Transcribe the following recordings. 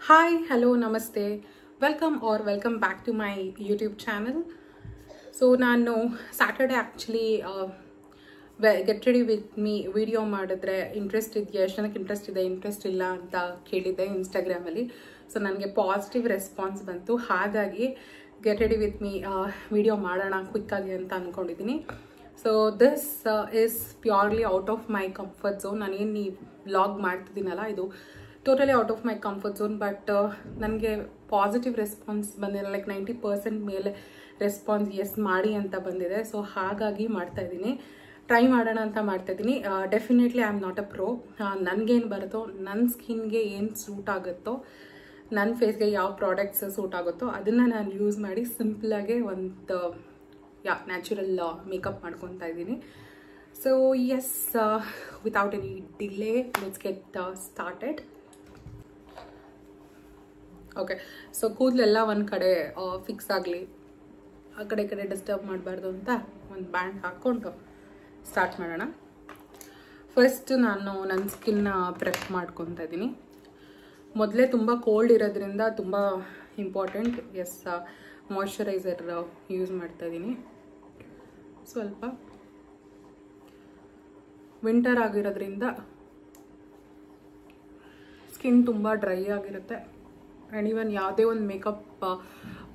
Hi, hello, namaste. Welcome back to my YouTube channel. So ನಾನು Saturday actually get ready with me video ಮಾಡಿದ್ರೆ interest ಇದೆಯಾ, ಎಷ್ಟು ಜನಕ್ಕೆ interest ಇಲ್ಲ ಅಂತ ಕೇಳಿದ್ದೆ ಇನ್ಸ್ಟಾಗ್ರಾಮಲ್ಲಿ. ಸೊ ನನಗೆ ಪಾಸಿಟಿವ್ ರೆಸ್ಪಾನ್ಸ್ ಬಂತು, ಹಾಗಾಗಿ get ready with me video ಮಾಡೋಣ ಕ್ವಿಕ್ಕಾಗಿ ಅಂತ ಅಂದ್ಕೊಂಡಿದ್ದೀನಿ. So this is purely out of my comfort zone. ನಾನೇನು ಈ ವ್ಲಾಗ್ ಮಾಡ್ತಿದ್ದೀನಲ್ಲ, ಇದು totally out of my comfort zone. But ನನಗೆ ಪಾಸಿಟಿವ್ ರೆಸ್ಪಾನ್ಸ್ ಬಂದಿಲ್ಲ, ಲೈಕ್ 90% ಮೇಲೆ ರೆಸ್ಪಾನ್ಸ್ ಎಸ್ ಮಾಡಿ ಅಂತ ಬಂದಿದೆ. ಸೊ ಹಾಗಾಗಿ ಮಾಡ್ತಾಯಿದ್ದೀನಿ, ಟ್ರೈ ಮಾಡೋಣ ಅಂತ ಮಾಡ್ತಾಯಿದ್ದೀನಿ. Definitely I am not a pro. ನನಗೇನು ಬರುತ್ತೋ, ನನ್ನ ಸ್ಕಿನ್ಗೆ ಏನು ಸೂಟ್ ಆಗುತ್ತೋ, ನನ್ನ ಫೇಸ್ಗೆ ಯಾವ ಪ್ರಾಡಕ್ಟ್ಸ್ ಸೂಟ್ ಆಗುತ್ತೋ ಅದನ್ನು ನಾನು ಯೂಸ್ ಮಾಡಿ ಸಿಂಪಲಾಗೆ ಒಂದು ನ್ಯಾಚುರಲ್ ಮೇಕಪ್ ಮಾಡ್ಕೊತಾ ಇದ್ದೀನಿ. So yes, without any delay let's get started. Okay, so ಕೂದಲೆಲ್ಲ ಒಂದು ಕಡೆ ಫಿಕ್ಸ್ ಆಗಲಿ, ಆ ಕಡೆ ಡಿಸ್ಟರ್ಬ್ ಮಾಡಬಾರ್ದು ಅಂತ ಒಂದು ಬ್ಯಾಂಡ್ ಹಾಕ್ಕೊಂಡು ಸ್ಟಾರ್ಟ್ ಮಾಡೋಣ. ಫಸ್ಟ್ ನಾನು ನನ್ನ ಸ್ಕಿನ್ನ ಪ್ರೆಪ್ ಮಾಡ್ಕೊತಾ ಇದ್ದೀನಿ. ಮೊದಲೇ ತುಂಬ ಕೋಲ್ಡ್ ಇರೋದ್ರಿಂದ ತುಂಬ ಇಂಪಾರ್ಟೆಂಟ್. ಎಸ್, ಮಾಯ್ಶ್ಚರೈಸರ್ ಯೂಸ್ ಮಾಡ್ತಾ ಇದ್ದೀನಿ. ಸ್ವಲ್ಪ ವಿಂಟರ್ ಆಗಿರೋದ್ರಿಂದ ಸ್ಕಿನ್ ತುಂಬ ಡ್ರೈ ಆಗಿರುತ್ತೆ. ಆ್ಯಂಡ್ ಈವನ್ ಯಾವುದೇ ಒಂದು ಮೇಕಪ್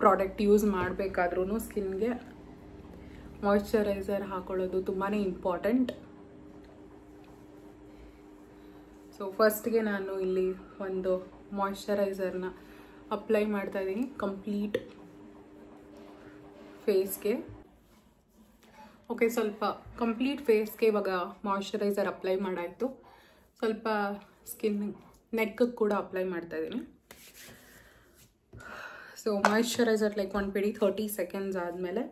ಪ್ರಾಡಕ್ಟ್ ಯೂಸ್ ಮಾಡಬೇಕಾದ್ರೂ ಸ್ಕಿನ್ಗೆ ಮಾಯ್ಶ್ಚರೈಸರ್ ಹಾಕೊಳ್ಳೋದು ತುಂಬಾ ಇಂಪಾರ್ಟೆಂಟ್. ಸೊ ಫಸ್ಟ್ಗೆ ನಾನು ಇಲ್ಲಿ ಒಂದು ಮಾಯ್ಶ್ಚರೈಸರ್ನ ಅಪ್ಲೈ ಮಾಡ್ತಾ ಇದ್ದೀನಿ ಕಂಪ್ಲೀಟ್ ಫೇಸ್ಗೆ. ಓಕೆ, ಸ್ವಲ್ಪ ಕಂಪ್ಲೀಟ್ ಫೇಸ್ಗೆ ಇವಾಗ ಮಾಯ್ಶ್ಚರೈಸರ್ ಅಪ್ಲೈ ಮಾಡಾಯಿತು. ಸ್ವಲ್ಪ ಸ್ಕಿನ್ ನೆಕ್ಗೆ ಕೂಡ ಅಪ್ಲೈ ಮಾಡ್ತಾ ಇದ್ದೀನಿ. ಸೊ ಮಾಯ್ಶ್ಚರೈಸರ್ ಲೈಕ್ 30 ಸೆಕೆಂಡ್ಸ್ ಆದಮೇಲೆ,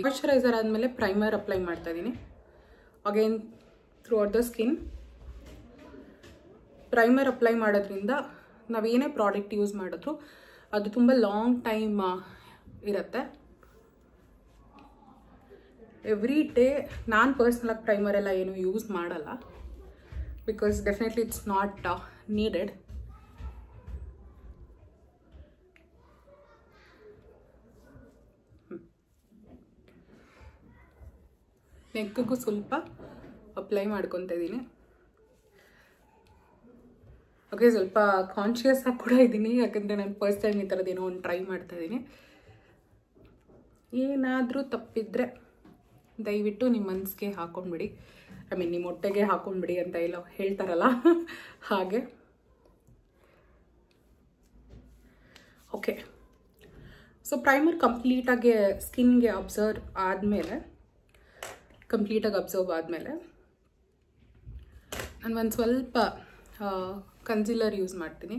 ಮಾಯ್ಶ್ಚರೈಸರ್ ಆದಮೇಲೆ ಪ್ರೈಮರ್ ಅಪ್ಲೈ ಮಾಡ್ತಾ ಇದ್ದೀನಿ again throughout the skin. Primer apply ಮಾಡೋದ್ರಿಂದ ನಾವೇನೇ ಪ್ರಾಡಕ್ಟ್ ಯೂಸ್ ಮಾಡಿದ್ರು ಅದು ತುಂಬ ಲಾಂಗ್ ಟೈಮ್ ಇರುತ್ತೆ. ಎವ್ರಿ ಡೇ ನಾನು ಪರ್ಸ್ನಲಾಗಿ ಪ್ರೈಮರ್ ಎಲ್ಲ ಏನು ಯೂಸ್ ಮಾಡಲ್ಲ, because definitely it's not needed. ನೆಕ್ಕಿಗೂ ಸ್ವಲ್ಪ ಅಪ್ಲೈ ಮಾಡ್ಕೊತಾ ಇದ್ದೀನಿ. ಓಕೆ, ಸ್ವಲ್ಪ ಕಾನ್ಷಿಯಸ್ ಆಗಿ ಕೂಡ ಇದ್ದೀನಿ, ಯಾಕಂದರೆ ನಾನು ಫಸ್ಟ್ ಟೈಮ್ ಈ ಥರದ್ದು ಏನೋ ಒಂದು ಟ್ರೈ ಮಾಡ್ತಾ ಇದ್ದೀನಿ. ಏನಾದರೂ ತಪ್ಪಿದ್ರೆ ದಯವಿಟ್ಟು ನಿಮ್ಮ ಮನಸ್ಸಿಗೆ ಹಾಕೊಂಡ್ಬಿಡಿ, ಐ ಮೀನ್ ನಿಮ್ಮ ಹೊಟ್ಟೆಗೆ ಹಾಕೊಂಡ್ಬಿಡಿ ಅಂತ ಎಲ್ಲ ಹೇಳ್ತಾರಲ್ಲ ಹಾಗೆ. ಓಕೆ, ಸೊ ಪ್ರೈಮರ್ ಕಂಪ್ಲೀಟಾಗಿ ಸ್ಕಿನ್ಗೆ ಅಬ್ಸರ್ವ್ ಆದಮೇಲೆ ನಾನು ಒಂದು ಸ್ವಲ್ಪ ಕನ್ಸೀಲರ್ ಯೂಸ್ ಮಾಡ್ತೀನಿ.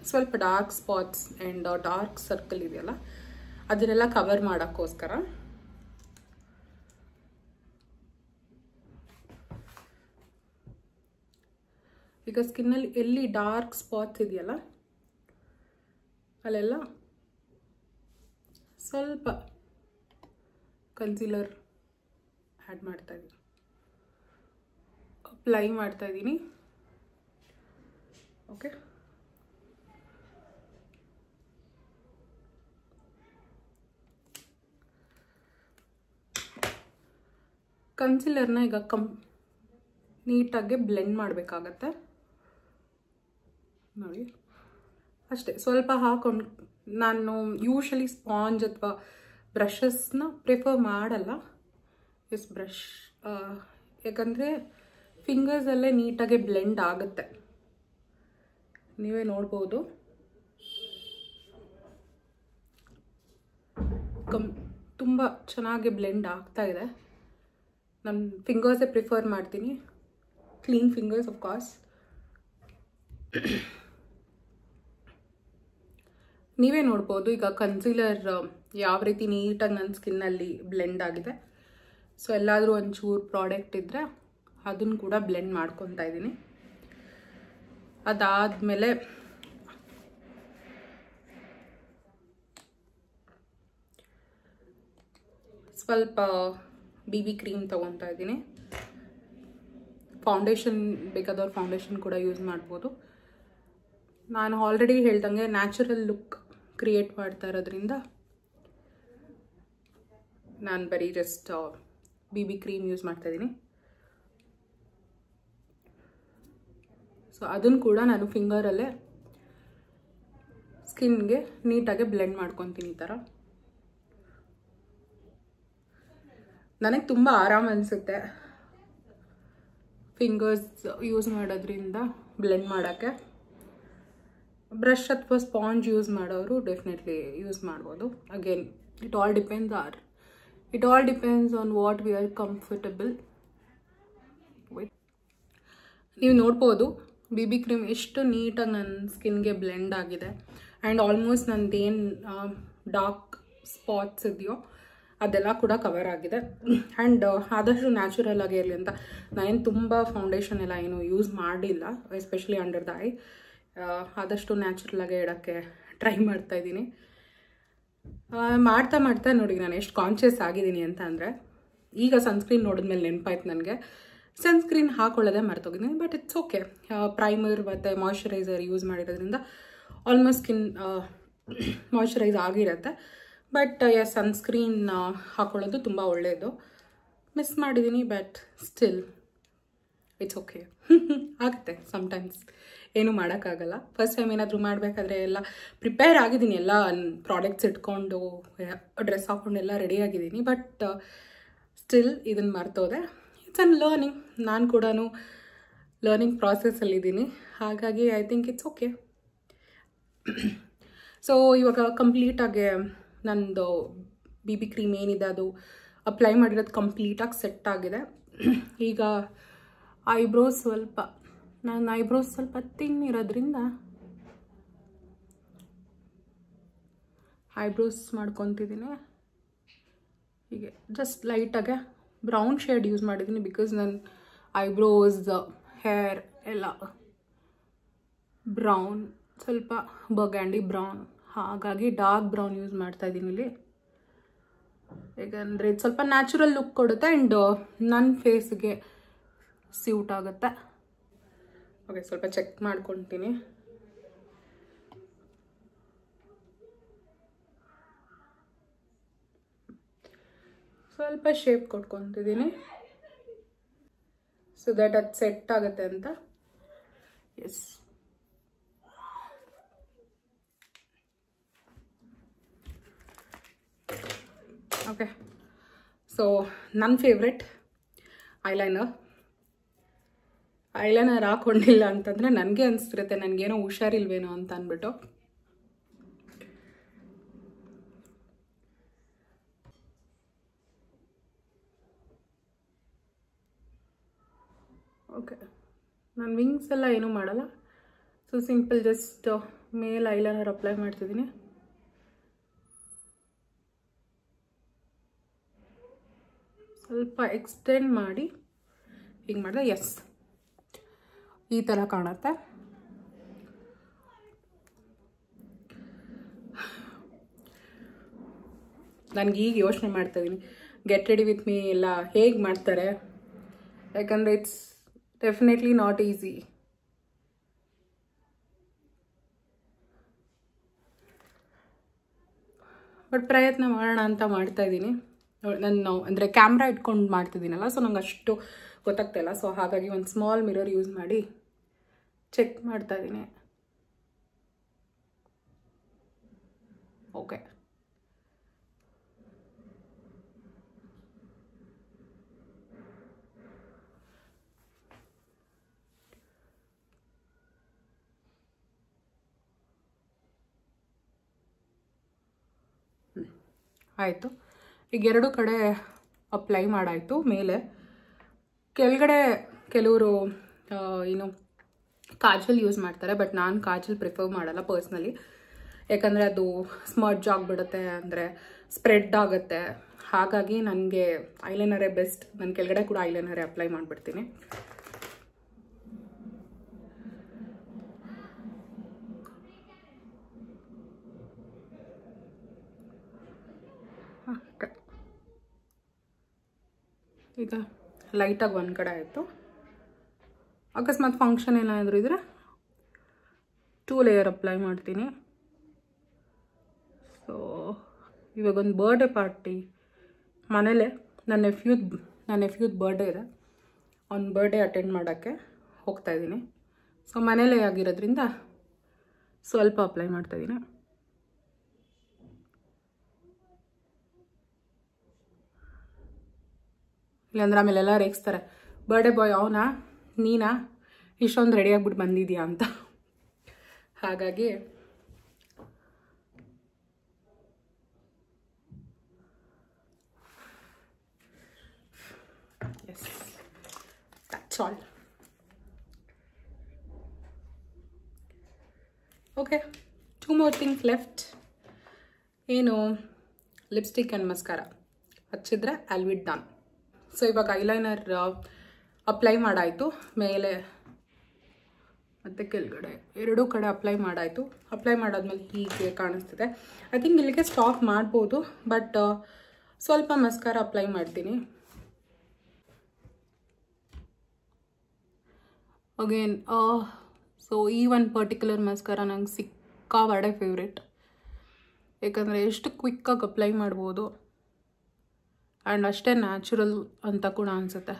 ಸ್ವಲ್ಪ dark spots and dark circle ಇದೆಯಲ್ಲ ಅದನ್ನೆಲ್ಲ ಕವರ್ ಮಾಡೋಕ್ಕೋಸ್ಕರ. ಈಗ ಸ್ಕಿನ್ನಲ್ಲಿ ಎಲ್ಲಿ ಡಾರ್ಕ್ ಸ್ಪಾಟ್ಸ್ ಇದೆಯಲ್ಲ ಅಲ್ಲೆಲ್ಲ ಸ್ವಲ್ಪ ಕನ್ಸೀಲರ್ ಆ್ಯಡ್ ಮಾಡ್ತಾ ಇದ್ದೀನಿ, ಅಪ್ಲೈ ಮಾಡ್ತಾ ಇದ್ದೀನಿ. ಓಕೆ, ಕನ್ಸೀಲರ್ನ ಈಗ ನೀಟಾಗಿ ಬ್ಲೆಂಡ್ ಮಾಡಬೇಕಾಗತ್ತೆ ನೋಡಿ, ಅಷ್ಟೇ. ಸ್ವಲ್ಪ ಹಾಕೊಂಡು, ನಾನು ಯೂಶಲಿ ಸ್ಪಾಂಜ್ ಅಥವಾ ಬ್ರಷಸ್ನ ಪ್ರಿಫರ್ ಮಾಡಲ್ಲ. ಎಸ್, ಬ್ರಷ್ ಯಾಕಂದರೆ ಫಿಂಗರ್ಸಲ್ಲೇ ನೀಟಾಗಿ ಬ್ಲೆಂಡ್ ಆಗುತ್ತೆ, ನೀವೇ ನೋಡ್ಬೋದು. ತುಂಬ ಚೆನ್ನಾಗಿ ಬ್ಲೆಂಡ್ ಆಗ್ತಾ ಇದೆ. ನಾನು ಫಿಂಗರ್ಸೇ ಪ್ರಿಫರ್ ಮಾಡ್ತೀನಿ, ಕ್ಲೀನ್ ಫಿಂಗರ್ಸ್ ಆಫ್ ಕೋರ್ಸ್. ನೀವೇ ನೋಡ್ಬೋದು ಈಗ ಕನ್ಸೀಲರ್ ಯಾವ ರೀತಿ ನೀಟಾಗಿ ನನ್ನ ಸ್ಕಿನ್ನಲ್ಲಿ ಬ್ಲೆಂಡ್ ಆಗಿದೆ. ಸೊ ಎಲ್ಲಾದರೂ ಒಂಚೂರು ಪ್ರಾಡಕ್ಟ್ ಇದ್ದರೆ ಅದನ್ನು ಕೂಡ ಬ್ಲೆಂಡ್ ಮಾಡ್ಕೊತಾ ಇದ್ದೀನಿ. ಅದಾದಮೇಲೆ ಸ್ವಲ್ಪ BB ಕ್ರೀಮ್ ತೊಗೊತಾ ಇದ್ದೀನಿ. ಫೌಂಡೇಶನ್ ಬೇಕಾದವ್ರು ಫೌಂಡೇಶನ್ ಕೂಡ ಯೂಸ್ ಮಾಡ್ಬೋದು. ನಾನು ಆಲ್ರೆಡಿ ಹೇಳ್ದಂಗೆ ನ್ಯಾಚುರಲ್ ಲುಕ್ ಕ್ರಿಯೇಟ್ ಮಾಡ್ತಾ ಇರೋದ್ರಿಂದ ನಾನು ಬರೀ ಜಸ್ಟ್ BB ಕ್ರೀಮ್ ಯೂಸ್ ಮಾಡ್ತಾಯಿದ್ದೀನಿ. ಸೊ ಅದನ್ನು ಕೂಡ ನಾನು ಫಿಂಗರಲ್ಲೇ ಸ್ಕಿನ್ಗೆ ನೀಟಾಗಿ ಬ್ಲೆಂಡ್ ಮಾಡ್ಕೊತೀನಿ. ಈ ಥರ ನನಗೆ ತುಂಬ ಆರಾಮ ಅನಿಸುತ್ತೆ ಫಿಂಗರ್ಸ್ ಯೂಸ್ ಮಾಡೋದ್ರಿಂದ ಬ್ಲೆಂಡ್ ಮಾಡೋಕ್ಕೆ. ಬ್ರಷ್ ಅಥವಾ ಸ್ಪಾಂಜ್ ಯೂಸ್ ಮಾಡೋರು ಡೆಫಿನೆಟ್ಲಿ ಯೂಸ್ ಮಾಡ್ಬೋದು. Again it all depends on what we are comfortable with. ನೀವು ನೋಡ್ಬೋದು BB ಕ್ರೀಮ್ ಎಷ್ಟು ನೀಟಾಗಿ ನನ್ನ ಸ್ಕಿನ್ಗೆ ಬ್ಲೆಂಡ್ ಆಗಿದೆ. ಆ್ಯಂಡ್ ಆಲ್ಮೋಸ್ಟ್ ನಂದೇನು ಡಾರ್ಕ್ ಸ್ಪಾಟ್ಸ್ ಇದೆಯೋ ಅದೆಲ್ಲ ಕೂಡ ಕವರ್ ಆಗಿದೆ. ಆ್ಯಂಡ್ ಆದಷ್ಟು ನ್ಯಾಚುರಲ್ ಆಗಿ ಇರಲಿ ಅಂತ ನಾನೇನು ತುಂಬ ಫೌಂಡೇಶನ್ ಎಲ್ಲ ಏನು ಯೂಸ್ ಮಾಡಿಲ್ಲ, ಎಸ್ಪೆಷಲಿ ಅಂಡರ್ ದ ಐ. ಆದಷ್ಟು ನ್ಯಾಚುರಲ್ ಆಗೇ ಇಡೋಕ್ಕೆ ಟ್ರೈ ಮಾಡ್ತಾಯಿದ್ದೀನಿ. ಮಾಡ್ತಾ ನೋಡಿ ನಾನು ಎಷ್ಟು ಕಾನ್ಷಿಯಸ್ ಆಗಿದ್ದೀನಿ ಅಂತ ಅಂದರೆ, ಈಗ ಸನ್ಸ್ಕ್ರೀನ್ ನೋಡಿದ್ಮೇಲೆ ನೆನಪಾಯ್ತು ನನಗೆ ಸನ್ಸ್ಕ್ರೀನ್ ಹಾಕೊಳ್ಳೋದೇ ಮರ್ತೋಗಿದ್ದೀನಿ. But it's okay. ಪ್ರೈಮರ್ ಮತ್ತು ಮಾಯ್ಶ್ಚರೈಸರ್ ಯೂಸ್ ಮಾಡಿರೋದ್ರಿಂದ ಆಲ್ಮೋಸ್ಟ್ ಸ್ಕಿನ್ ಮಾಯ್ಶ್ಚರೈಸ್ ಆಗಿರುತ್ತೆ. ಬಟ್ ಸನ್ಸ್ಕ್ರೀನ್ ಹಾಕೊಳ್ಳೋದು ತುಂಬ ಒಳ್ಳೆಯದು. ಮಿಸ್ ಮಾಡಿದ್ದೀನಿ, ಬಟ್ ಸ್ಟಿಲ್ ಇಟ್ಸ್ ಓಕೆ. ಆಗುತ್ತೆ ಸಮ್ಟೈಮ್ಸ್, ಏನೂ ಮಾಡೋಕ್ಕಾಗಲ್ಲ. ಫಸ್ಟ್ ಟೈಮ್ ಏನಾದರೂ ಮಾಡಬೇಕಾದ್ರೆ ಎಲ್ಲ ಪ್ರಿಪೇರ್ ಆಗಿದ್ದೀನಿ, ಎಲ್ಲ ಪ್ರಾಡಕ್ಟ್ಸ್ ಇಟ್ಕೊಂಡು ಡ್ರೆಸ್ ಹಾಕ್ಕೊಂಡು ಎಲ್ಲ ರೆಡಿ ಆಗಿದ್ದೀನಿ. ಬಟ್ ಸ್ಟಿಲ್ ಇದನ್ನು ಮರ್ತೋದೆ. It's an learning. ನಾನು ಕೂಡ ಲರ್ನಿಂಗ್ ಪ್ರಾಸೆಸ್ಸಲ್ಲಿದ್ದೀನಿ. ಹಾಗಾಗಿ I think it's okay. So ಇವಾಗ ಕಂಪ್ಲೀಟಾಗಿ ನಂದು BB ಕ್ರೀಮ್ ಏನಿದೆ ಅದು ಅಪ್ಲೈ ಮಾಡಿರೋದು ಕಂಪ್ಲೀಟಾಗಿ ಸೆಟ್ ಆಗಿದೆ. ಈಗ ಐಬ್ರೋಸ್ ಸ್ವಲ್ಪ ಥಿನ್ ಇರೋದ್ರಿಂದ ಐಬ್ರೋಸ್ ಮಾಡ್ಕೊತಿದ್ದೀನಿ. ಹೀಗೆ ಜಸ್ಟ್ ಲೈಟಾಗೆ ಬ್ರೌನ್ ಶೇಡ್ ಯೂಸ್ ಮಾಡಿದ್ದೀನಿ, ಬಿಕಾಸ್ ನನ್ನ ಐಬ್ರೋಸ್ ಹೇರ್ ಎಲ್ಲ ಬ್ರೌನ್, ಸ್ವಲ್ಪ ಬರ್ಗ್ಯಾಂಡಿ ಬ್ರೌನ್, ಹಾಗಾಗಿ ಡಾರ್ಕ್ ಬ್ರೌನ್ ಯೂಸ್ ಮಾಡ್ತಾ ಇದ್ದೀನಿ ಇಲ್ಲಿ. ಯಾಕಂದರೆ ಇದು ಸ್ವಲ್ಪ ನ್ಯಾಚುರಲ್ ಲುಕ್ ಕೊಡುತ್ತೆ ಆ್ಯಂಡ್ ನನ್ನ ಫೇಸ್ಗೆ ಸ್ಯೂಟ್ ಆಗುತ್ತೆ. ಓಕೆ, ಸ್ವಲ್ಪ ಚೆಕ್ ಮಾಡ್ಕೊತೀನಿ. ಸ್ವಲ್ಪ ಶೇಪ್ ಕೊಟ್ಕೊತಿದ್ದೀನಿ ಸೊ ದಟ್ ಅದು ಸೆಟ್ ಆಗುತ್ತೆ ಅಂತ. Yes, okay. ಸೊ ನನ್ನ ಫೇವ್ರೆಟ್ ಐಲೈನರ್ ಹಾಕ್ಕೊಂಡಿಲ್ಲ ಅಂತಂದರೆ ನನಗೆ ಅನಿಸ್ತಿರುತ್ತೆ ನನಗೇನೋ ಹುಷಾರಿಲ್ವೇನೋ ಅಂತ ಅಂದ್ಬಿಟ್ಟು. ಓಕೆ, ನಾನು ವಿಂಗ್ಸ್ ಎಲ್ಲ ಏನೂ ಮಾಡಲ್ಲ. ಸೊ ಸಿಂಪಲ್ ಜಸ್ಟ್ ಮೇಲ್ ಐಲೈನರ್ ಅಪ್ಲೈ ಮಾಡ್ತಿದ್ದೀನಿ. ಸ್ವಲ್ಪ ಎಕ್ಸ್ಟೆಂಡ್ ಮಾಡಿ ಹಿಂಗೆ ಮಾಡಿದೆ. ಎಸ್, ಈ ಥರ ಕಾಣುತ್ತೆ. ನನಗೆ ಈಗ ಯೋಚನೆ ಮಾಡ್ತಾಯಿದ್ದೀನಿ ಗೆಟ್ ರೆಡಿ ವಿತ್ ಮೀ ಎಲ್ಲ ಹೇಗೆ ಮಾಡ್ತಾರೆ, ಯಾಕಂದರೆ it's definitely not easy. But ಪ್ರಯತ್ನ ಮಾಡೋಣ ಅಂತ ಮಾಡ್ತಾಯಿದ್ದೀನಿ. ನಾನು ಅಂದರೆ ಕ್ಯಾಮ್ರಾ ಇಟ್ಕೊಂಡು ಮಾಡ್ತಿದ್ದೀನಲ್ಲ, ಸೊ ನಂಗೆ ಅಷ್ಟು ಗೊತ್ತಾಗ್ತಾಯಿಲ್ಲ. ಸೊ ಹಾಗಾಗಿ ಒಂದು ಸ್ಮಾಲ್ ಮಿರರ್ ಯೂಸ್ ಮಾಡಿ ಚೆಕ್ ಮಾಡ್ತಾಯಿದ್ದೀನಿ. ಓಕೆ, ಆಯಿತು. ಈಗ ಎರಡು ಕಡೆ ಅಪ್ಲೈ ಮಾಡಾಯಿತು. ಮೇಲೆ ಕೆಳಗಡೆ ಕೆಲವರು ಏನು ಕಾಜಲ್ ಯೂಸ್ ಮಾಡ್ತಾರೆ, ಬಟ್ ನಾನು ಕಾಜಲ್ ಪ್ರಿಫರ್ ಮಾಡಲ್ಲ ಪರ್ಸ್ನಲಿ. ಯಾಕಂದರೆ ಅದು ಸ್ಮಡ್ಜ್ ಆಗಿಬಿಡುತ್ತೆ, ಅಂದರೆ ಸ್ಪ್ರೆಡ್ ಆಗುತ್ತೆ. ಹಾಗಾಗಿ ನನಗೆ ಐಲೈನರೇ ಬೆಸ್ಟ್. ನಾನು ಕೆಳಗಡೆ ಕೂಡ ಐಲೈನರೇ ಅಪ್ಲೈ ಮಾಡಿಬಿಡ್ತೀನಿ. ಈಗ ಲೈಟಾಗಿ ಒಂದು ಕಡೆ ಆಯಿತು. ಅಕಸ್ಮಾತ್ ಫಂಕ್ಷನ್ ಏನಾದರೂ ಇದ್ದರೆ 2 ಲೇಯರ್ ಅಪ್ಲೈ ಮಾಡ್ತೀನಿ. ಸೊ ಇವಾಗೊಂದು ಬರ್ಡೇ ಪಾರ್ಟಿ ಮನೇಲೆ ನನ್ನ ನೆಫ್ಯೂದ್ ಬರ್ಡೇ ಇದೆ. ಅವ್ನ ಬರ್ಡೇ ಅಟೆಂಡ್ ಮಾಡೋಕ್ಕೆ ಹೋಗ್ತಾಯಿದ್ದೀನಿ. ಸೊ ಮನೇಲೇ ಆಗಿರೋದ್ರಿಂದ ಸ್ವಲ್ಪ ಅಪ್ಲೈ ಮಾಡ್ತಾಯಿದ್ದೀನಿ. ಇಲ್ಲಾಂದ್ರೆ ಆಮೇಲೆ ಎಲ್ಲ ರೇಗಿಸ್ತಾರೆ, ಬರ್ಡೇ ಬಾಯ್ ಅವನಾ ನೀನಾ ಇಷ್ಟೊಂದು ರೆಡಿ ಆಗಿಬಿಟ್ಟು ಬಂದಿದ್ಯಾ ಅಂತ. ಹಾಗಾಗಿ ಎಸ್, that's all. ಓಕೆ, 2 more things left. ಏನು, ಲಿಪ್ಸ್ಟಿಕ್ ಆ್ಯಂಡ್ ಮಸ್ಕಾರ ಹಚ್ಚಿದ್ರೆ ಐಲ್ ಬಿ ಡನ್. ಸೊ ಇವಾಗ ಐಲೈನರ್ ಅಪ್ಲೈ ಮಾಡಾಯಿತು, ಮೇಲೆ ಮತ್ತು ಕೆಳಗಡೆ ಎರಡೂ ಕಡೆ ಅಪ್ಲೈ ಮಾಡಾಯಿತು. ಅಪ್ಲೈ ಮಾಡಾದ್ಮೇಲೆ ಹೀಗೆ ಕಾಣಿಸ್ತಿದೆ. ಐ ಥಿಂಕ್ ಇಲ್ಲಿಗೆ ಸ್ಟಾಪ್ ಮಾಡ್ಬೋದು, ಬಟ್ ಸ್ವಲ್ಪ ಮಸ್ಕಾರ ಅಪ್ಲೈ ಮಾಡ್ತೀನಿ. ಅಗೇನ್ ಸೊ ಈ ಒಂದು ಪರ್ಟಿಕ್ಯುಲರ್ ಮಸ್ಕಾರ ನಂಗೆ ಸಿಕ್ಕಾಬಾಡೆ ಫೇವ್ರೇಟ್. ಯಾಕಂದರೆ ಎಷ್ಟು ಕ್ವಿಕ್ಕಾಗಿ ಅಪ್ಲೈ ಮಾಡ್ಬೋದು ಆ್ಯಂಡ್ ಅಷ್ಟೇ ನ್ಯಾಚುರಲ್ ಅಂತ ಕೂಡ ಅನಿಸುತ್ತೆ.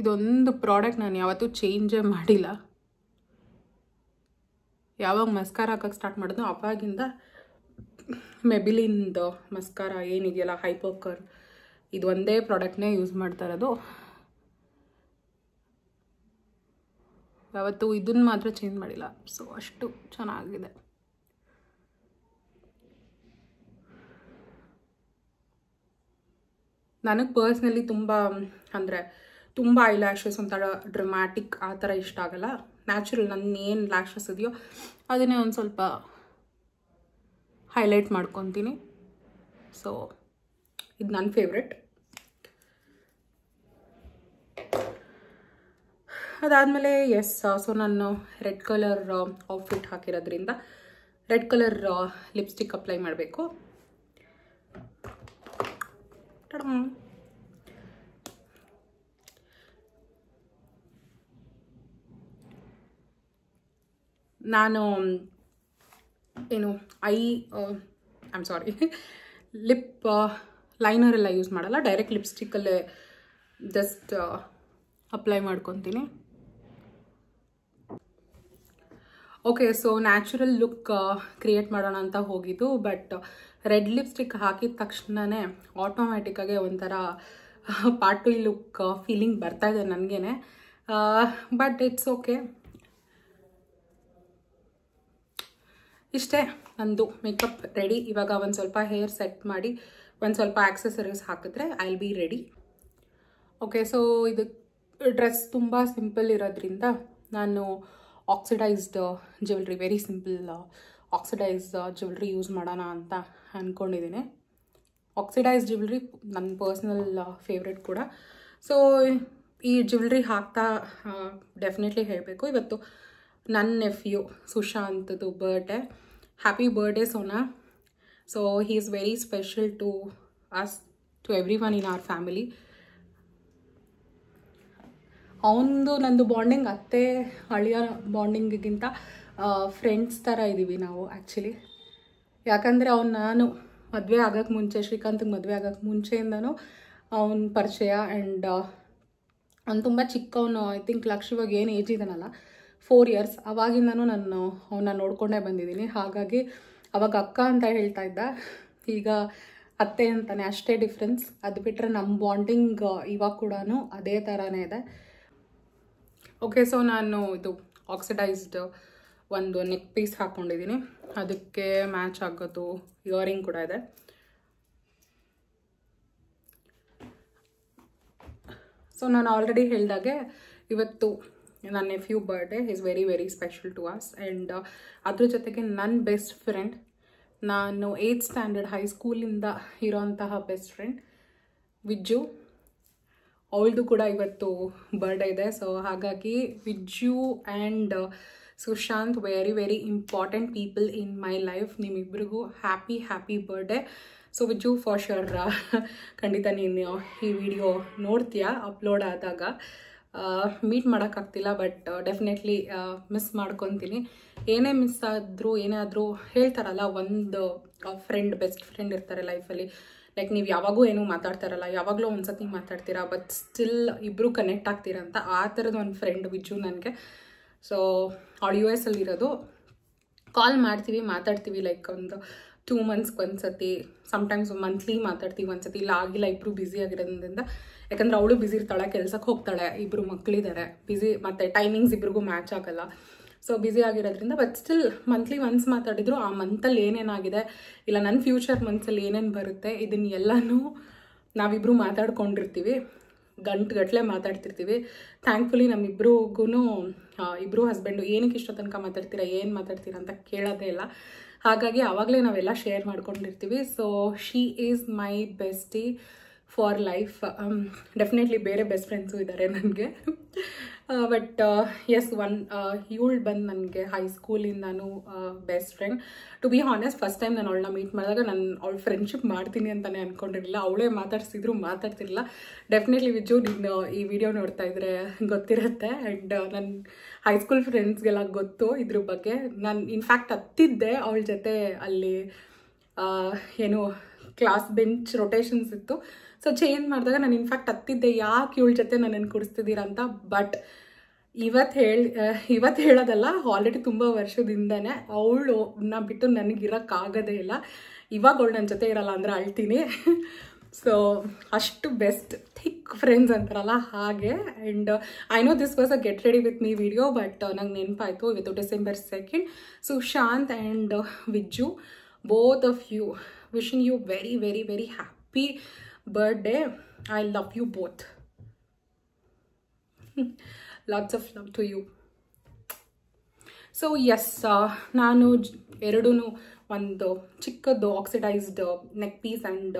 ಇದೊಂದು ಪ್ರಾಡಕ್ಟ್ ನಾನು ಯಾವತ್ತೂ ಚೇಂಜೇ ಮಾಡಿಲ್ಲ. ಯಾವಾಗ ಮಸ್ಕಾರ ಹಾಕೋಕ್ಕೆ ಸ್ಟಾರ್ಟ್ ಮಾಡೋದು ಅವಾಗಿಂದ ಮೆಬಿಲಿನ್ದು ಮಸ್ಕಾರ ಏನಿದೆಯಲ್ಲ ಹೈಪರ್, ಇದು ಒಂದೇ ಪ್ರಾಡಕ್ಟ್ನೇ ಯೂಸ್ ಮಾಡ್ತಾ ಇರೋದು. ಯಾವತ್ತೂ ಇದನ್ನು ಮಾತ್ರ ಚೇಂಜ್ ಮಾಡಿಲ್ಲ. ಸೊ ಅಷ್ಟು ಚೆನ್ನಾಗಿದೆ. ನನಗೆ ಪರ್ಸ್ನಲಿ ತುಂಬ ಐಲ್ಯಾಶಸ್ ಒಂಥರ ಡ್ರಮ್ಯಾಟಿಕ್ ಆ ಥರ ಇಷ್ಟ ಆಗಲ್ಲ. ನ್ಯಾಚುರಲ್ ನನ್ನ ಏನು ಲ್ಯಾಶಸ್ ಇದೆಯೋ ಅದನ್ನೇ ಒಂದು ಸ್ವಲ್ಪ ಹೈಲೈಟ್ ಮಾಡ್ಕೊತೀನಿ. ಸೊ ಇದು ನನ್ನ ಫೇವ್ರೆಟ್. ಅದಾದಮೇಲೆ ಸೊ ನಾನು ರೆಡ್ ಕಲರ್ ಔಟ್ಫಿಟ್ ಹಾಕಿರೋದ್ರಿಂದ ರೆಡ್ ಕಲರ್ ಲಿಪ್ಸ್ಟಿಕ್ ಅಪ್ಲೈ ಮಾಡಬೇಕು. ನಾನು ಏನು ಲಿಪ್ ಲೈನರ್ ಎಲ್ಲ ಯೂಸ್ ಮಾಡಲ್ಲ, ಡೈರೆಕ್ಟ್ ಲಿಪ್ಸ್ಟಿಕ್ಕಲ್ಲೇ ಜಸ್ಟ್ ಅಪ್ಲೈ ಮಾಡ್ಕೊತೀನಿ. Okay, so natural look create ಮಾಡೋಣ ಅಂತ ಹೋಗಿದ್ದು, ಬಟ್ ರೆಡ್ ಲಿಪ್ಸ್ಟಿಕ್ ಹಾಕಿದ ತಕ್ಷಣವೇ ಆಟೋಮ್ಯಾಟಿಕ್ಕಾಗೆ ಒಂಥರ ಪಾರ್ಟಿ ಲುಕ್ ಫೀಲಿಂಗ್ ಬರ್ತಾ ಇದೆ ನನಗೇನೆ. But it's okay. ಇಷ್ಟೇ ನಂದು ಮೇಕಪ್ ರೆಡಿ. ಇವಾಗ ಒಂದು ಸ್ವಲ್ಪ ಹೇರ್ ಸೆಟ್ ಮಾಡಿ ಒಂದು ಸ್ವಲ್ಪ ಆಕ್ಸೆಸರೀಸ್ ಹಾಕಿದ್ರೆ I will be ready. Okay, so ಇದು ಡ್ರೆಸ್ ತುಂಬ ಸಿಂಪಲ್ ಇರೋದ್ರಿಂದ ನಾನು oxidised jewellery, very simple oxidised jewellery use ಮಾಡೋಣ ಅಂತ ಅಂದ್ಕೊಂಡಿದ್ದೀನಿ. ಆಕ್ಸಿಡೈಸ್ಡ್ ಜ್ಯುವೆಲ್ರಿ ನನ್ನ ಪರ್ಸ್ನಲ್ ಫೇವ್ರೆಟ್ ಕೂಡ. ಸೊ ಈ ಜ್ಯುವೆಲ್ರಿ ಹಾಕ್ತಾ ಡೆಫಿನೆಟ್ಲಿ ಹೇಳಬೇಕು, ಇವತ್ತು ನನ್ನ ನೆಫ್ಯೂ ಸುಶಾಂತ್ದು birthday. Happy birthday Sona. So he is very special to us, to everyone in our family. ಅವನದು ನಂದು ಬಾಂಡಿಂಗ್ ಅತ್ತೆ ಅಳಿಯ ಬಾಂಡಿಂಗಿಗಿಂತ ಫ್ರೆಂಡ್ಸ್ ಥರ ಇದ್ದೀವಿ ನಾವು ಆ್ಯಕ್ಚುಲಿ. ಯಾಕಂದರೆ ನಾನು ಮದುವೆ ಆಗೋಕ್ಕೆ ಮುಂಚೆ, ಶ್ರೀಕಾಂತ್ಗೆ ಮದುವೆ ಆಗೋಕ್ಕೆ ಮುಂಚೆಯಿಂದನೂ ಅವನ ಪರಿಚಯ. ಆ್ಯಂಡ್ ಅವ್ನು ತುಂಬ ಚಿಕ್ಕವನು. ಐ ಥಿಂಕ್ ಇವಾಗ ಏನು ಏಜ್ ಇದ್ದಾನಲ್ಲ 4 years, ಅವಾಗಿಂದನೂ ನಾನು ಅವನ್ನ ನೋಡಿಕೊಂಡೇ ಬಂದಿದ್ದೀನಿ. ಹಾಗಾಗಿ ಅವಾಗ ಅಕ್ಕ ಅಂತ ಹೇಳ್ತಾ ಇದ್ದ, ಈಗ ಅತ್ತೆ ಅಂತಾನೆ, ಅಷ್ಟೇ ಡಿಫ್ರೆನ್ಸ್. ಅದು ಬಿಟ್ಟರೆ ನಮ್ಮ ಬಾಂಡಿಂಗ್ ಇವಾಗ ಕೂಡ ಅದೇ ಥರನೇ ಇದೆ. ಓಕೆ, ಸೊ ನಾನು ಇದು ಆಕ್ಸಿಡೈಸ್ಡ್ ಒಂದು ನೆಕ್ ಪೀಸ್ ಹಾಕ್ಕೊಂಡಿದ್ದೀನಿ, ಅದಕ್ಕೆ ಮ್ಯಾಚ್ ಆಗೋದು ಇಯರಿಂಗ್ ಕೂಡ ಇದೆ. ಸೊ ನಾನು ಆಲ್ರೆಡಿ ಹೇಳಿದಾಗೆ ಇವತ್ತು ನನ್ನ nephew birthday is very very special to us. And ಅದ್ರ ಜೊತೆಗೆ ನನ್ನ ಬೆಸ್ಟ್ ಫ್ರೆಂಡ್, ನಾನು 8th standard ಹೈಸ್ಕೂಲಿಂದ ಇರೋಂತಹ ಬೆಸ್ಟ್ ಫ್ರೆಂಡ್ ವಿಜ್ಜು, ಅವಳದು ಕೂಡ ಇವತ್ತು ಬರ್ಡೇ ಇದೆ. ಸೊ ಹಾಗಾಗಿ Vijju and Sushant very very important people in my life. ನಿಮ್ಮಿಬ್ಬರಿಗೂ happy birthday. So Vijju for sure ಖಂಡಿತ ನೀನು ಈ ವಿಡಿಯೋ ನೋಡ್ತೀಯಾ ಅಪ್ಲೋಡ್ ಆದಾಗ. ಮೀಟ್ ಮಾಡೋಕ್ಕಾಗ್ತಿಲ್ಲ, ಬಟ್ ಡೆಫಿನೆಟ್ಲಿ ಮಿಸ್ ಮಾಡ್ಕೊತೀನಿ. ಏನೇ ಮಿಸ್ ಆದರೂ ಏನೇ ಆದರೂ ಹೇಳ್ತಾರಲ್ಲ, ಒಂದು ಫ್ರೆಂಡ್, ಬೆಸ್ಟ್ ಫ್ರೆಂಡ್ ಇರ್ತಾರೆ ಲೈಫಲ್ಲಿ. ಲೈಕ್ ನೀವು ಯಾವಾಗೂ ಏನೂ ಮಾತಾಡ್ತಾರಲ್ಲ, ಯಾವಾಗಲೂ ಒಂದು ಸತಿ ಮಾತಾಡ್ತೀರಾ, ಬಟ್ ಸ್ಟಿಲ್ ಇಬ್ಬರು ಕನೆಕ್ಟ್ ಆಗ್ತೀರಂತ. ಆ ಥರದ ಒಂದು ಫ್ರೆಂಡ್ ವಿಜ್ಜು ನನಗೆ. ಸೊ ಅವಳು US ಅಲ್ಲಿರೋದು. ಕಾಲ್ ಮಾಡ್ತೀವಿ, ಮಾತಾಡ್ತೀವಿ, ಲೈಕ್ ಒಂದು 2 ಮಂತ್ಸ್ಗೆ ಒಂದು ಸತಿ, ಸಮ್ಟೈಮ್ಸ್ ಮಂತ್ಲಿ ಮಾತಾಡ್ತೀವಿ ಒಂದು ಸತಿ. ಇಲ್ಲ ಆಗಿಲ್ಲ, ಇಬ್ಬರು ಬ್ಯುಸಿ ಆಗಿರೋದ್ರಿಂದ. ಯಾಕಂದರೆ ಅವಳು ಬ್ಯುಸಿ ಇರ್ತಾಳೆ, ಕೆಲಸಕ್ಕೆ ಹೋಗ್ತಾಳೆ, ಇಬ್ಬರು ಮಕ್ಕಳಿದ್ದಾರೆ, ಬ್ಯುಸಿ, ಮತ್ತು ಟೈಮಿಂಗ್ಸ್ ಇಬ್ರಿಗೂ ಮ್ಯಾಚ್ ಆಗಲ್ಲ. ಸೊ ಬ್ಯುಸಿ ಆಗಿರೋದ್ರಿಂದ, ಬಟ್ ಸ್ಟಿಲ್ ಮಂತ್ಲಿ ಒನ್ಸ್ ಮಾತಾಡಿದ್ರು ಆ ಮಂತಲ್ಲಿ ಏನೇನಾಗಿದೆ, ಇಲ್ಲ ನನ್ನ ಫ್ಯೂಚರ್ ಮಂತ್ಸಲ್ಲಿ ಏನೇನು ಬರುತ್ತೆ, ಇದನ್ನೆಲ್ಲನೂ ನಾವಿಬ್ಬರು ಮಾತಾಡ್ಕೊಂಡಿರ್ತೀವಿ. ಗಂಟೆಗಟ್ಟಲೆ ಮಾತಾಡ್ತಿರ್ತೀವಿ. ಥ್ಯಾಂಕ್ಫುಲಿ ನಮ್ಮಿಬ್ರಿಗೂ ಇಬ್ಬರು ಹಸ್ಬೆಂಡು ಏನಕ್ಕೆ ಇಷ್ಟೋ ತನಕ ಮಾತಾಡ್ತೀರಾ, ಏನು ಮಾತಾಡ್ತೀರಾ ಅಂತ ಕೇಳೋದೇ ಇಲ್ಲ. ಹಾಗಾಗಿ ಆವಾಗಲೇ ನಾವೆಲ್ಲ ಶೇರ್ ಮಾಡ್ಕೊಂಡಿರ್ತೀವಿ. So she is my bestie for life. Definitely ಬೇರೆ ಬೆಸ್ಟ್ ಫ್ರೆಂಡ್ಸು ಇದ್ದಾರೆ ನನಗೆ, ಬಟ್ ಎಸ್ ಇವಳು ಬಂದು ನನಗೆ ಹೈಸ್ಕೂಲಿಂದನೂ best friend. To be honest, first time ನಾನು ಅವಳನ್ನ ಮೀಟ್ ಮಾಡಿದಾಗ ಅವಳು ಫ್ರೆಂಡ್ಶಿಪ್ ಮಾಡ್ತೀನಿ ಅಂತಲೇ ಅಂದ್ಕೊಂಡಿರಲಿಲ್ಲ. ಅವಳೇ ಮಾತಾಡ್ಸಿದ್ರು ಮಾತಾಡ್ತಿರಲಿಲ್ಲ. ಡೆಫಿನೆಟ್ಲಿ ವಿಜ್ಜು ನೀನು ಈ ವಿಡಿಯೋ ನೋಡ್ತಾ ಇದ್ರೆ ಗೊತ್ತಿರುತ್ತೆ. ಆ್ಯಂಡ್ ನನ್ನ ಹೈಸ್ಕೂಲ್ ಫ್ರೆಂಡ್ಸ್ಗೆಲ್ಲ ಗೊತ್ತು ಇದ್ರ ಬಗ್ಗೆ. ನಾನು ಇನ್ಫ್ಯಾಕ್ಟ್ ಹತ್ತಿದ್ದೆ ಅವಳ ಜೊತೆ, ಅಲ್ಲಿ ಏನು ಕ್ಲಾಸ್ ಬೆಂಚ್ ರೊಟೇಷನ್ಸ್ ಇತ್ತು. ಸೊ ಚೇಂಜ್ ಮಾಡಿದಾಗ ನಾನು ಇನ್ಫ್ಯಾಕ್ಟ್ ಹತ್ತಿದ್ದೆ, ಯಾಕೆ ಇವಳ ಜೊತೆ ನನ್ನನ್ನು ಕೂರಿಸ್ತಿದ್ದೀರಾ ಅಂತ. ಬಟ್ ಇವತ್ತು ಹೇಳೋದಲ್ಲ, ಆಲ್ರೆಡಿ ತುಂಬ ವರ್ಷದಿಂದನೇ ಅವಳನ್ನ ಬಿಟ್ಟು ನನಗಿರೋಕ್ಕಾಗೋದೇ ಇಲ್ಲ. ಇವಾಗ ಅವಳು ನನ್ನ ಜೊತೆ ಇರಲ್ಲ ಅಂದರೆ ಅಳ್ತೀನಿ. ಸೊ ಅಷ್ಟು ಬೆಸ್ಟ್ ಥಿಕ್ ಫ್ರೆಂಡ್ಸ್ ಅಂತಾರಲ್ಲ ಹಾಗೆ. And I know this was a get ready with me video, but ನಂಗೆ ನೆನಪಾಯಿತು, ಇವತ್ತು December 2nd. So Shant and Vijju, both of you, wishing you very, very, very happy birthday. I love you both. Lots of love to you. So yes, ನಾನು ಎರಡೂ ಒಂದು ಚಿಕ್ಕದು oxidised neck piece and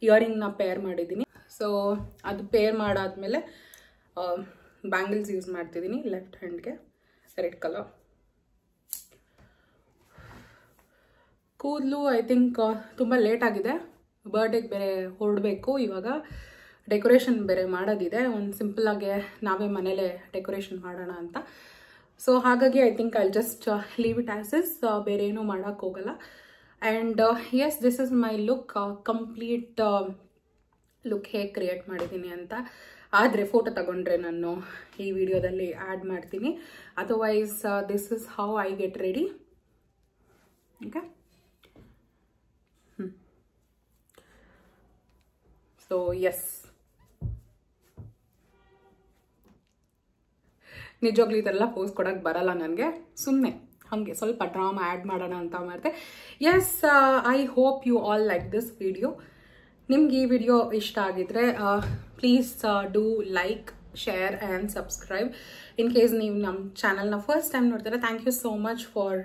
ಇಯರಿಂಗ್ನ pair ಮಾಡಿದ್ದೀನಿ. ಸೊ ಅದು ಪೇರ್ ಮಾಡಾದ್ಮೇಲೆ bangles use ಮಾಡ್ತಿದ್ದೀನಿ ಲೆಫ್ಟ್ ಹ್ಯಾಂಡ್ಗೆ, ರೆಡ್ ಕಲರ್. ಕೂದಲು ಐ ಥಿಂಕ್ ತುಂಬ ಲೇಟ್ ಆಗಿದೆ, ಬರ್ಡೇಗೆ ಬೇರೆ ಹೊರಡಬೇಕು. ಇವಾಗ ಡೆಕೋರೇಷನ್ ಬೇರೆ ಮಾಡೋದಿದೆ, ಒಂದು ಸಿಂಪಲ್ಲಾಗೆ ನಾವೇ ಮನೇಲೆ ಡೆಕೋರೇಷನ್ ಮಾಡೋಣ ಅಂತ. ಸೊ ಹಾಗಾಗಿ I think I just leave it as is, ಬೇರೆ ಏನೂ ಮಾಡೋಕ್ಕೆ ಹೋಗಲ್ಲ. And yes, this is my look, complete look ಹೇಗೆ ಕ್ರಿಯೇಟ್ ಮಾಡಿದ್ದೀನಿ ಅಂತ. ಆದರೆ ಫೋಟೋ ತಗೊಂಡ್ರೆ ನಾನು ಈ ವಿಡಿಯೋದಲ್ಲಿ ಆ್ಯಡ್ ಮಾಡ್ತೀನಿ. Otherwise this is how I get ready. Okay, so yes, ನಿಜವಾಗ್ಲೂ ಇದೆಲ್ಲ ಪೋಸ್ ಕೊಡೋಕ್ಕೆ ಬರಲ್ಲ ನನಗೆ, ಸುಮ್ಮನೆ ಹಾಗೆ ಸ್ವಲ್ಪ ಡ್ರಾಮಾ ಆ್ಯಡ್ ಮಾಡೋಣ ಅಂತ ಮಾಡಿದೆ. Yes, I hope you all like this video. ನಿಮ್ಗೆ ಈ ವಿಡಿಯೋ ಇಷ್ಟ ಆಗಿದ್ರೆ please do like, share and subscribe. In case ನೀವು ನಮ್ಮ ಚಾನಲ್ನ ಫಸ್ಟ್ ಟೈಮ್ ನೋಡ್ತಾರೆ, thank you so much for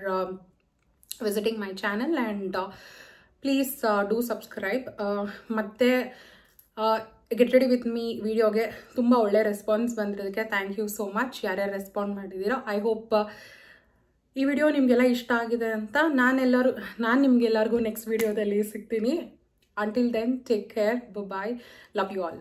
visiting my channel. And please do subscribe. ಮತ್ತು get ready with me ವಿಡಿಯೋಗೆ ತುಂಬ ಒಳ್ಳೆ ರೆಸ್ಪಾನ್ಸ್ ಬಂದಿರೋದಕ್ಕೆ ಥ್ಯಾಂಕ್ ಯು ಸೋ ಮಚ್. ಯಾರ್ಯಾರು ರೆಸ್ಪಾಂಡ್ ಮಾಡಿದ್ದೀರೋ, ಐ ಹೋಪ್ ಈ ವಿಡಿಯೋ ನಿಮಗೆಲ್ಲ ಇಷ್ಟ ಆಗಿದೆ ಅಂತ. ನಾನು ನಿಮಗೆಲ್ಲರಿಗೂ ನೆಕ್ಸ್ಟ್ ವಿಡಿಯೋದಲ್ಲಿ ಸಿಗ್ತೀನಿ. Until then, take care, bye, love you all.